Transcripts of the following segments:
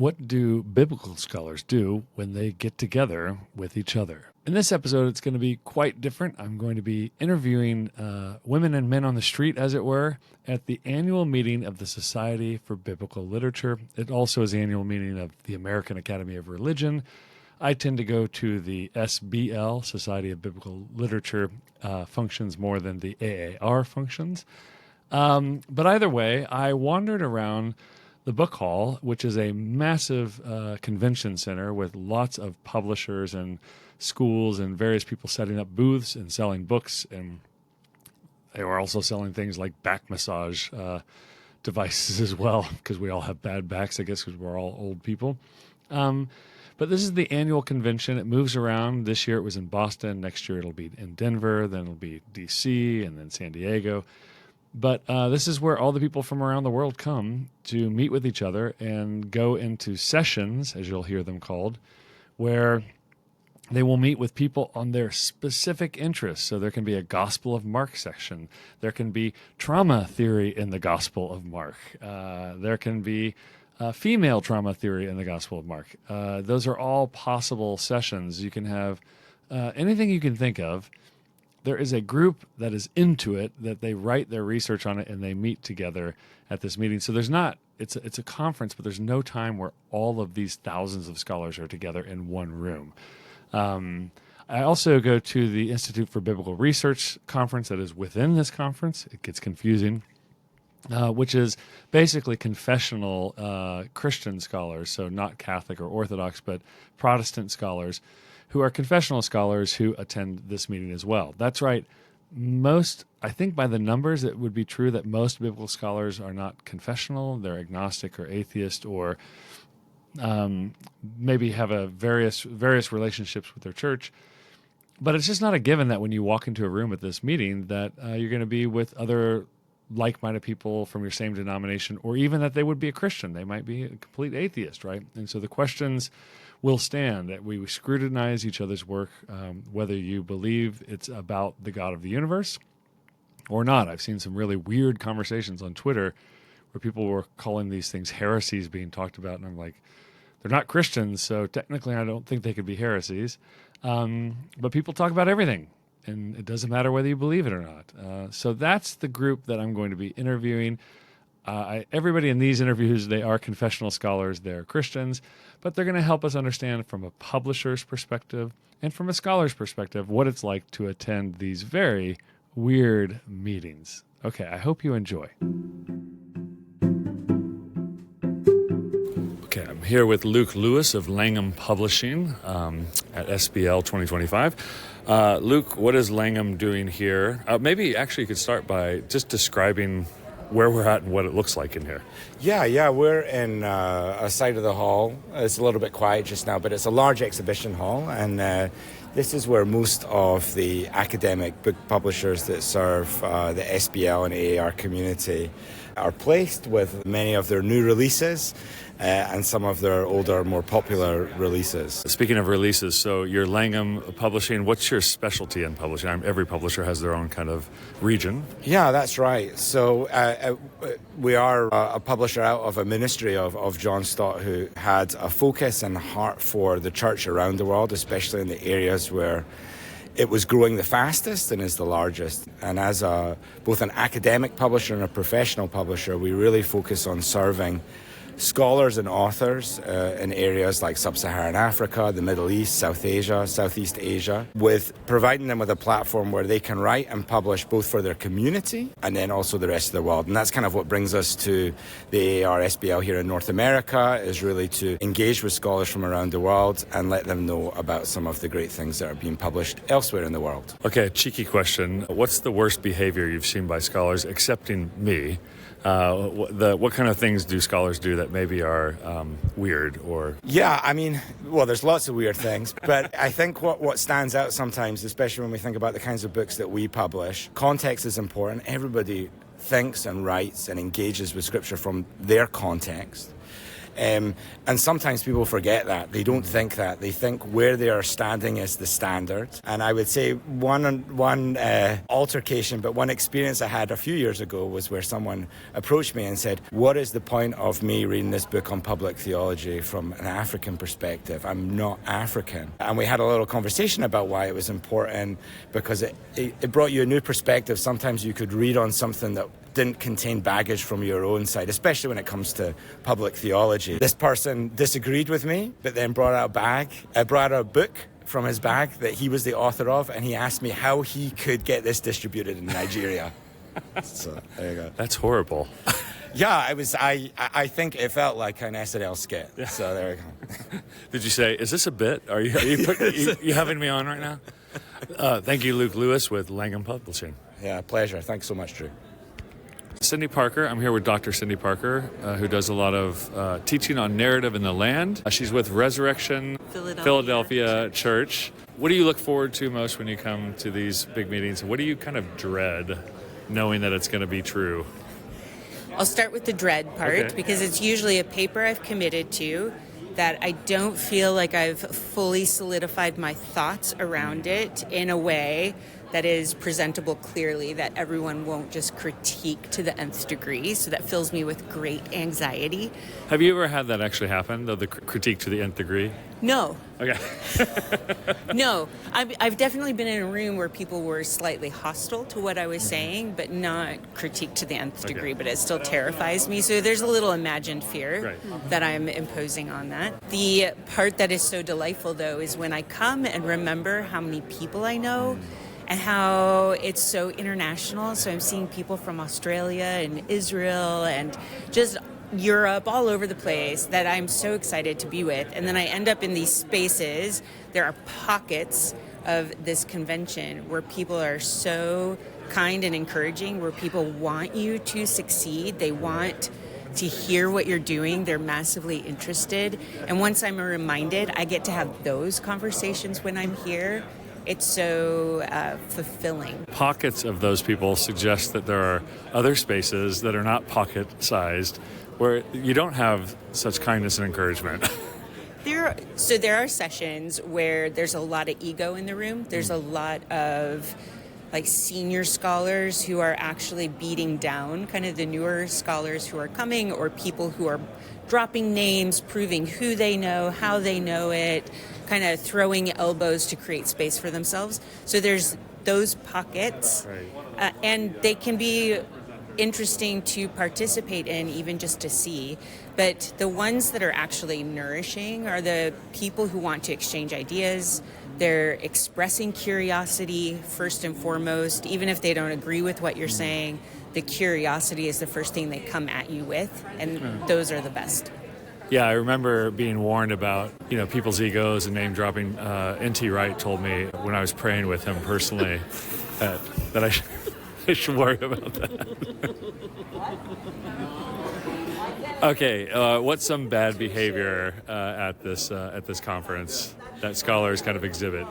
What do biblical scholars do when they get together with each other? In this episode, it's going to be quite different. I'm going to be interviewing women and men on the street, as it were, at the annual meeting of the Society for Biblical Literature. It also is the annual meeting of the American Academy of Religion. I tend to go to the SBL, Society of Biblical Literature, functions more than the AAR functions. But either way, I wandered around the book hall, which is a massive convention center with lots of publishers and schools and various people setting up booths and selling books. And they were also selling things like back massage devices as well, because we all have bad backs, I guess, because we're all old people. But this is the annual convention. It moves around. This year it was in Boston. Next year it'll be in Denver. Then it'll be D.C. and then San Diego. But this is where all the people from around the world come to meet with each other and go into sessions, as you'll hear them called, where they will meet with people on their specific interests. So there can be a Gospel of Mark section. There can be trauma theory in the Gospel of Mark. There can be female trauma theory in the Gospel of Mark. Those are all possible sessions. You can have anything you can think of. There is a group that is into it, that they write their research on it, and they meet together at this meeting. So there's not, it's a conference, but there's no time where all of these thousands of scholars are together in one room. I also go to the Institute for Biblical Research conference that is within this conference. It gets confusing, which is basically confessional Christian scholars, so not Catholic or Orthodox, but Protestant scholars who are confessional scholars who attend this meeting as well. That's right. I think by the numbers, it would be true that most biblical scholars are not confessional. They're agnostic or atheist, or maybe have various relationships with their church. But it's just not a given that when you walk into a room at this meeting that you're going to be with other like-minded people from your same denomination, or even that they would be a Christian. They might be a complete atheist, right? And so the questions will stand that we scrutinize each other's work, whether you believe it's about the God of the universe or not. I've seen some really weird conversations on Twitter where people were calling these things heresies being talked about, and I'm like, they're not Christians, so technically I don't think they could be heresies. But people talk about everything, and it doesn't matter whether you believe it or not. So that's the group that I'm going to be interviewing. Everybody in these interviews, they are confessional scholars, they're Christians, but they're going to help us understand from a publisher's perspective and from a scholar's perspective what it's like to attend these very weird meetings. Okay, I hope you enjoy. Okay, I'm here with Luke Lewis of Langham Publishing at SBL 2025. Luke, what is Langham doing here? Maybe actually you could start by just describing where we're at and what it looks like in here. Yeah, we're in a side of the hall. It's a little bit quiet just now, but it's a large exhibition hall, and this is where most of the academic book publishers that serve the SBL and AAR community are placed, with many of their new releases and some of their older, more popular releases. Speaking of releases, so you're Langham Publishing. What's your specialty in publishing? Every publisher has their own kind of region. Yeah, that's right. So we are a publisher out of a ministry of John Stott, who had a focus and heart for the church around the world, especially in the areas where it was growing the fastest and is the largest. And as both an academic publisher and a professional publisher, we really focus on serving scholars and authors in areas like Sub-Saharan Africa, the Middle East, South Asia, Southeast Asia, with providing them with a platform where they can write and publish both for their community and then also the rest of the world. And that's kind of what brings us to the AAR SBL here in North America, is really to engage with scholars from around the world and let them know about some of the great things that are being published elsewhere in the world. Okay, cheeky question. What's the worst behavior you've seen by scholars, excepting me? What kind of things do scholars do that maybe are weird or... Yeah, I mean, well, there's lots of weird things, but I think what stands out sometimes, especially when we think about the kinds of books that we publish, context is important. Everybody thinks and writes and engages with Scripture from their context. And sometimes people forget that. They don't think that. They think where they are standing is the standard. And I would say one altercation, but one experience I had a few years ago was where someone approached me and said, what is the point of me reading this book on public theology from an African perspective? I'm not African. And we had a little conversation about why it was important, because it brought you a new perspective. Sometimes you could read on something that didn't contain baggage from your own side, especially when it comes to public theology. This person disagreed with me, but then brought out a book from his bag that he was the author of, and he asked me how he could get this distributed in Nigeria. So there you go. That's horrible. Yeah, I think it felt like an SNL skit. Yeah. So there we go. Did you say, is this a bit? Are you having me on right now? Thank you, Luke Lewis with Langham Publishing. Yeah, pleasure. Thanks so much, Drew. Cindy Parker. I'm here with Dr. Cindy Parker, who does a lot of teaching on narrative in the land. She's with Resurrection Philadelphia Church. What do you look forward to most when you come to these big meetings? What do you kind of dread, knowing that it's going to be true? I'll start with the dread part, okay, because it's usually a paper I've committed to that I don't feel like I've fully solidified my thoughts around it in a way that is presentable clearly, that everyone won't just critique to the nth degree. So that fills me with great anxiety. Have you ever had that actually happen, though, the critique to the nth degree? No. Okay. No. I've definitely been in a room where people were slightly hostile to what I was saying, but not critique to the nth degree, but it still terrifies me. So there's a little imagined fear that I'm imposing on that. The part that is so delightful, though, is when I come and remember how many people I know, and how it's so international. So I'm seeing people from Australia and Israel and just Europe, all over the place, that I'm so excited to be with. And then I end up in these spaces. There are pockets of this convention where people are so kind and encouraging, where people want you to succeed. They want to hear what you're doing. They're massively interested. And once I'm reminded, I get to have those conversations when I'm here. It's so fulfilling. Pockets of those people suggest that there are other spaces that are not pocket-sized where you don't have such kindness and encouragement. There are sessions where there's a lot of ego in the room. There's a lot of like senior scholars who are actually beating down kind of the newer scholars who are coming, or people who are dropping names, proving who they know, how they know it, kind of throwing elbows to create space for themselves. So there's those pockets, and they can be interesting to participate in, even just to see. But the ones that are actually nourishing are the people who want to exchange ideas. They're expressing curiosity first and foremost, even if they don't agree with what you're saying. The curiosity is the first thing they come at you with, and those are the best. Yeah, I remember being warned about, people's egos and name dropping. N.T. Wright told me when I was praying with him personally that I should worry about that. Okay, what's some bad behavior at this conference that scholars kind of exhibit?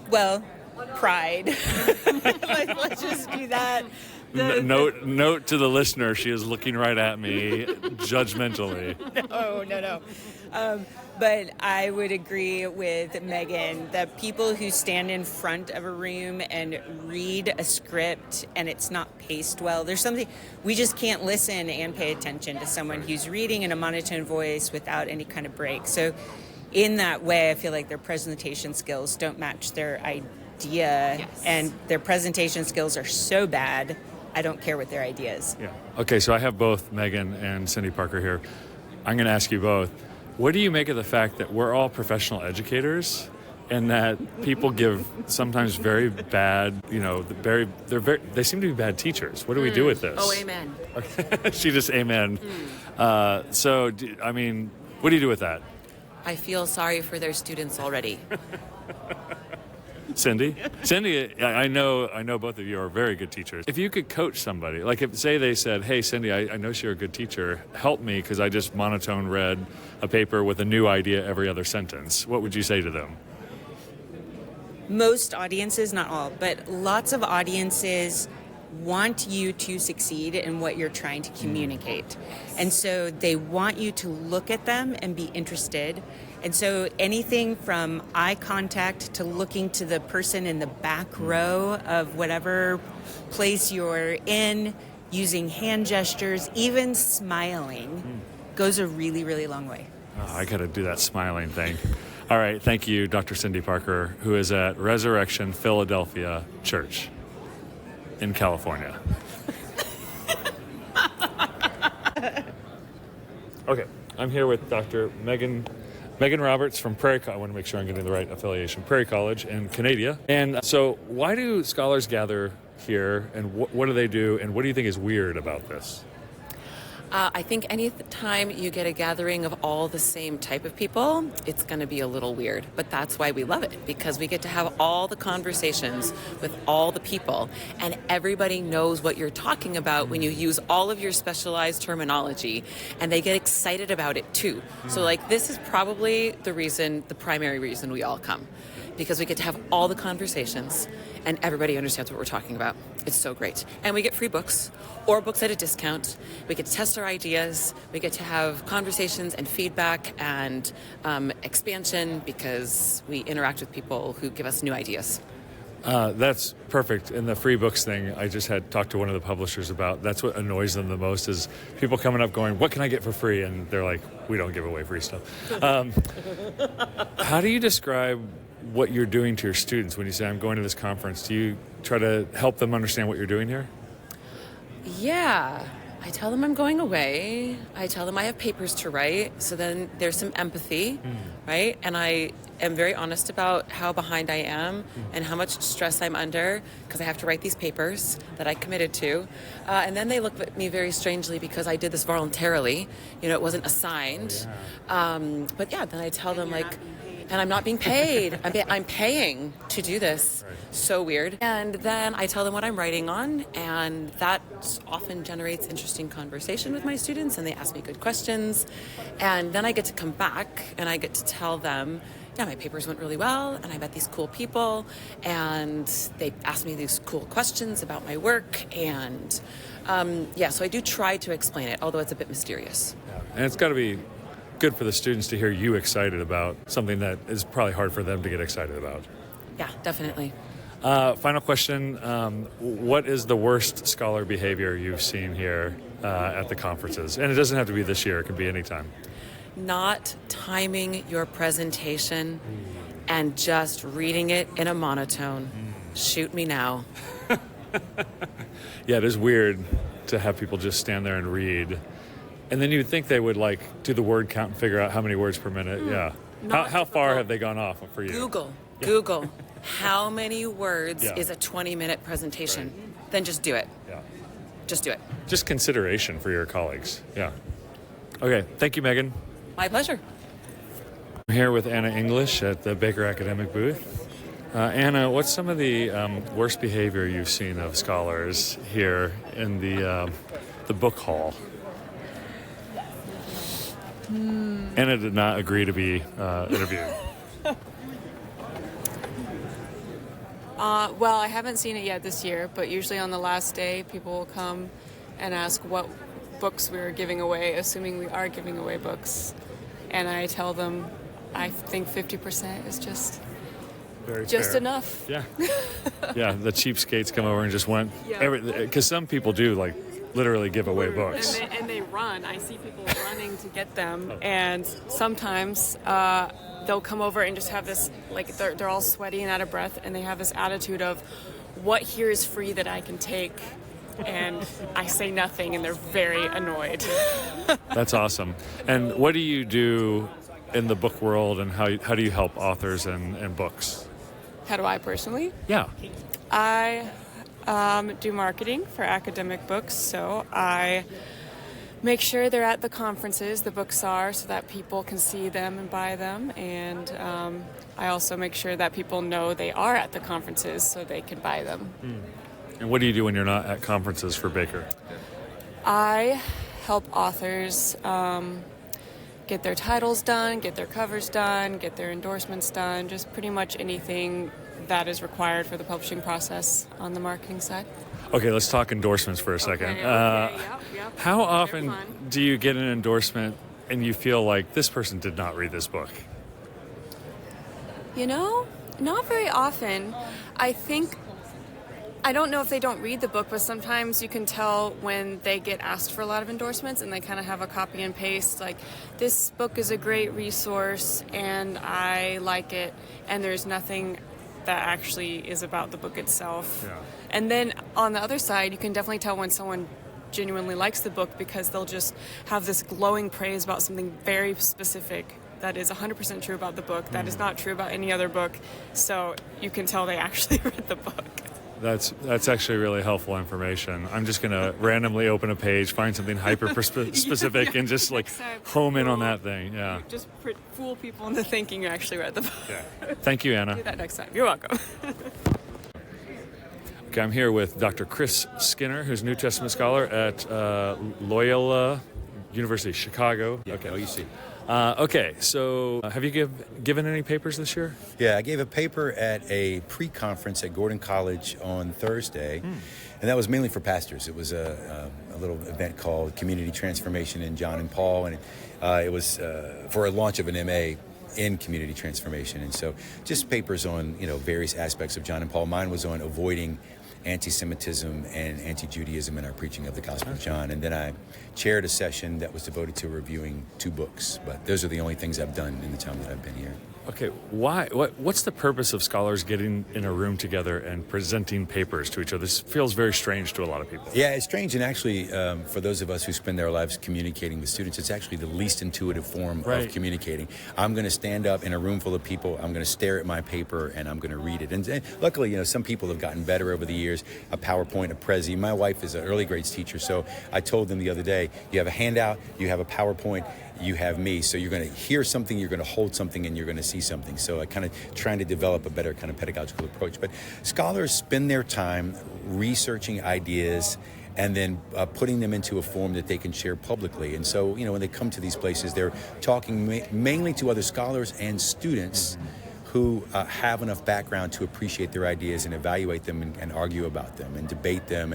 Well, pride. Let's just do that. Note to the listener, she is looking right at me judgmentally. No. But I would agree with Megan that people who stand in front of a room and read a script and it's not paced well, there's something, we just can't listen and pay attention to someone who's reading in a monotone voice without any kind of break. So in that way, I feel like their presentation skills don't match their idea, and their presentation skills are so bad, I don't care what their idea is. Yeah. Okay, so I have both Megan and Cindy Parker here. I'm going to ask you both. What do you make of the fact that we're all professional educators, and that people give sometimes very bad, they seem to be bad teachers? What do we do with this? Oh, amen. Okay. She just amen. So, what do you do with that? I feel sorry for their students already. Cindy, I know both of you are very good teachers. If you could coach somebody, like if say they said, "Hey, Cindy, I know you're a good teacher. Help me because I just monotone read a paper with a new idea every other sentence," what would you say to them? Most audiences, not all, but lots of audiences want you to succeed in what you're trying to communicate. And so they want you to look at them and be interested. And so anything from eye contact to looking to the person in the back row of whatever place you're in, using hand gestures, even smiling goes a really, really long way. Oh, I got to do that smiling thing. All right. Thank you, Dr. Cindy Parker, who is at Resurrection Philadelphia Church in California. Okay. I'm here with Dr. Megan Roberts from Prairie College. I want to make sure I'm getting the right affiliation. Prairie College in Canada. And so why do scholars gather here, and what do they do, and what do you think is weird about this? I think any time you get a gathering of all the same type of people, it's going to be a little weird. But that's why we love it, because we get to have all the conversations with all the people, and everybody knows what you're talking about when you use all of your specialized terminology, and they get excited about it too. So this is probably the primary reason we all come, because we get to have all the conversations and everybody understands what we're talking about. It's so great. And we get free books or books at a discount. We get to test our ideas. We get to have conversations and feedback and expansion, because we interact with people who give us new ideas. That's perfect. And the free books thing, I just had talked to one of the publishers about. That's what annoys them the most, is people coming up going, what can I get for free? And they're like, we don't give away free stuff. How do you describe what you're doing to your students when you say, I'm going to this conference? Do you try to help them understand what you're doing here? Yeah. I tell them I'm going away. I tell them I have papers to write. So then there's some empathy, right? And I am very honest about how behind I am and how much stress I'm under, because I have to write these papers that I committed to. And then they look at me very strangely because I did this voluntarily. It wasn't assigned. But yeah, then I tell them and I'm not being paid. I'm paying to do this. Right. So weird. And then I tell them what I'm writing on, and that often generates interesting conversation with my students, and they ask me good questions. And then I get to come back and I get to tell them, yeah, my papers went really well, and I met these cool people, and they asked me these cool questions about my work. And so I do try to explain it, although it's a bit mysterious. Yeah. And it's got to be good for the students to hear you excited about something that is probably hard for them to get excited about. Yeah, definitely. Final question. What is the worst scholar behavior you've seen here at the conferences? And it doesn't have to be this year. It can be any time. Not timing your presentation and just reading it in a monotone. Shoot me now. Yeah, it is weird to have people just stand there and read. And then you'd think they would do the word count and figure out how many words per minute. Yeah. How far have they gone off for you? Google. How many words is a 20-minute presentation? Right. Then just do it. Yeah. Just do it. Just consideration for your colleagues. Yeah. Okay. Thank you, Megan. My pleasure. I'm here with Anna English at the Baker Academic booth. Anna, what's some of the worst behavior you've seen of scholars here in the book hall? Anna did not agree to be interviewed. Well, I haven't seen it yet this year, but usually on the last day, people will come and ask what books we're giving away, assuming we are giving away books. And I tell them, I think 50% is just fair. Enough. Yeah. Yeah, the cheapskates come over and just want because some people do literally give away books. And they run. I see people running to get them. And sometimes they'll come over and just have this, they're all sweaty and out of breath, and they have this attitude of, what here is free that I can take? And I say nothing, and they're very annoyed. That's awesome. And what do you do in the book world, and how do you help authors and books? How do I personally? Yeah. I do marketing for academic books, so I make sure they're at the conferences the books are, so that people can see them and buy them. And I also make sure that people know they are at the conferences so they can buy them. And what do you do when you're not at conferences for Baker? I help authors get their titles done, get their covers done, get their endorsements done, just pretty much anything that is required for the publishing process on the marketing side. Okay, let's talk endorsements for a second. Yep. How They're often fun. do you get an endorsement and you feel like this person did not read this book? You know, not very often. I don't know if they don't read the book, but sometimes you can tell when they get asked for a lot of endorsements and they kind of have a copy and paste, like, this book is a great resource and I like it, and there's nothing that actually is about the book itself. Yeah. And then on the other side, you can definitely tell when someone genuinely likes the book because they'll just have this glowing praise about something very specific that is 100% true about the book, that is not true about any other book. So you can tell they actually read the book. That's actually really helpful information. I'm just going to randomly open a page, find something hyper-specific, and just like home in on that thing. Yeah. Just fool people into thinking you actually read the book. Yeah. Thank you, Anna. Do that next time. You're welcome. Okay, I'm here with Dr. Chris Skinner, who's a New Testament scholar at Loyola University, Chicago. Yeah, okay. OUC. Okay, so have you given any papers this year? Yeah, I gave a paper at a pre-conference at Gordon College on Thursday, and that was mainly for pastors. It was a little event called Community Transformation in John and Paul, and it was for a launch of an MA in community transformation. And so just papers on, various aspects of John and Paul. Mine was on avoiding anti-Semitism and anti-Judaism in our preaching of the Gospel of John. And then I chaired a session that was devoted to reviewing 2 books. But those are the only things I've done in the time that I've been here. Okay, why? What's the purpose of scholars getting in a room together and presenting papers to each other? This feels very strange to a lot of people. Yeah, it's strange, and actually, for those of us who spend our lives communicating with students, it's actually the least intuitive form of communicating. I'm going to stand up in a room full of people, I'm going to stare at my paper, and I'm going to read it. And luckily, some people have gotten better over the years, a PowerPoint, a Prezi. My wife is an early grades teacher, so I told them the other day, you have a handout, you have a PowerPoint, you have me. So you're going to hear something, you're going to hold something, and you're going to see something. So I kind of trying to develop a better kind of pedagogical approach. But scholars spend their time researching ideas and then putting them into a form that they can share publicly. And so, when they come to these places, they're talking mainly to other scholars and students who have enough background to appreciate their ideas and evaluate them and argue about them and debate them.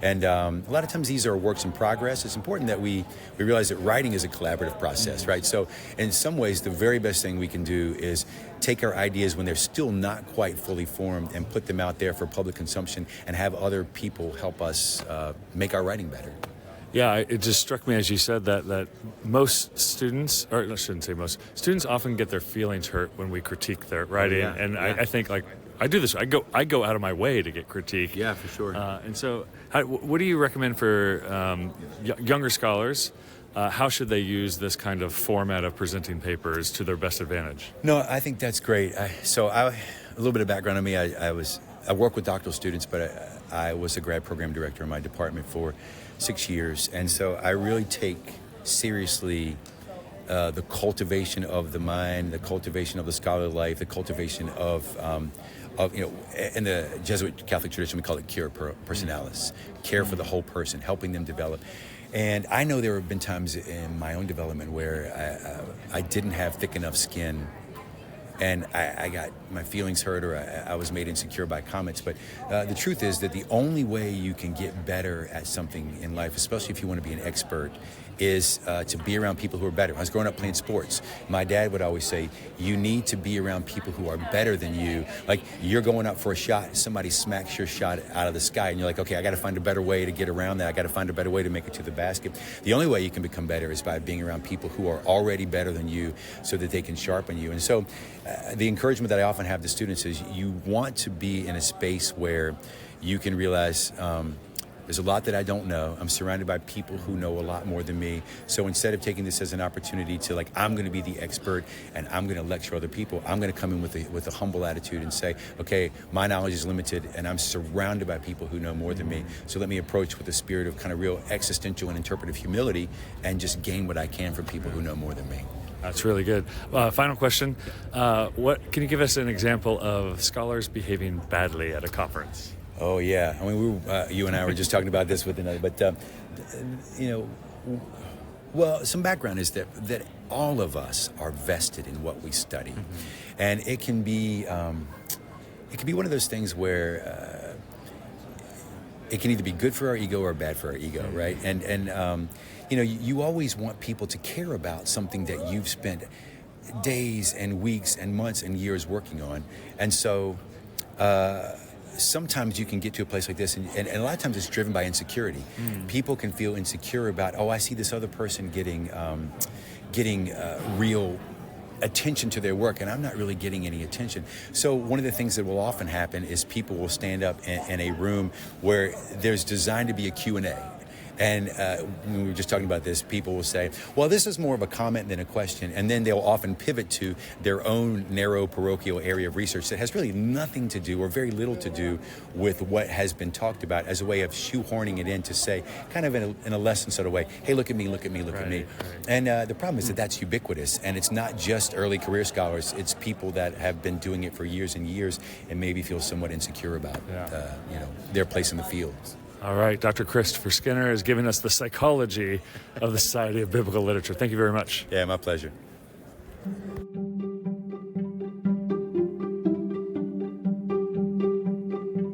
And a lot of times these are works in progress. It's important that we realize that writing is a collaborative process, right? So in some ways, the very best thing we can do is take our ideas when they're still not quite fully formed and put them out there for public consumption and have other people help us make our writing better. Yeah, it just struck me as you said that most students, or I shouldn't say most, students often get their feelings hurt when we critique their writing. I think, like, I do this. I go out of my way to get critique. Yeah, for sure. And so what do you recommend for younger scholars? How should they use this kind of format of presenting papers to their best advantage? No, I think that's great. A little bit of background on me. I work with doctoral students, but I was a grad program director in my department for 6 years, and so I really take seriously the cultivation of the mind, the cultivation of the scholarly life, the cultivation of in the Jesuit Catholic tradition we call it cura personalis, care for the whole person, helping them develop. And I know there have been times in my own development where I didn't have thick enough skin, and I got my feelings hurt, or I was made insecure by comments. But the truth is that the only way you can get better at something in life, especially if you want to be an expert, is to be around people who are better. When I was growing up playing sports, my dad would always say, you need to be around people who are better than you. Like, you're going up for a shot, somebody smacks your shot out of the sky, and you're like, okay, I got to find a better way to get around that. I got to find a better way to make it to the basket. The only way you can become better is by being around people who are already better than you so that they can sharpen you. And so the encouragement that I often have to students is you want to be in a space where you can realize there's a lot that I don't know. I'm surrounded by people who know a lot more than me. So instead of taking this as an opportunity to, like, I'm going to be the expert and I'm going to lecture other people, I'm going to come in with a humble attitude and say, okay, my knowledge is limited and I'm surrounded by people who know more than me. So let me approach with a spirit of kind of real existential and interpretive humility and just gain what I can from people who know more than me. That's really good. Final question. What can you give us an example of scholars behaving badly at a conference? Oh, yeah. I mean, you and I were just talking about this with another, but, well, some background is that all of us are vested in what we study. Mm-hmm. And it can be one of those things where it can either be good for our ego or bad for our ego, right? And you always want people to care about something that you've spent days and weeks and months and years working on. And so sometimes you can get to a place like this, and a lot of times it's driven by insecurity. People can feel insecure about, I see this other person getting real attention to their work, and I'm not really getting any attention. So one of the things that will often happen is people will stand up in a room where there's designed to be a Q&A. And when we were just talking about this, people will say, well, this is more of a comment than a question. And then they'll often pivot to their own narrow parochial area of research that has really nothing to do or very little to do with what has been talked about, as a way of shoehorning it in to say, kind of in a lesson sort of way, hey, look at me, look at me, look at me. Right. And the problem is that that's ubiquitous. And it's not just early career scholars. It's people that have been doing it for years and years and maybe feel somewhat insecure about their place in the field. All right, Dr. Christopher Skinner is giving us the psychology of the Society of Biblical Literature. Thank you very much. Yeah, my pleasure.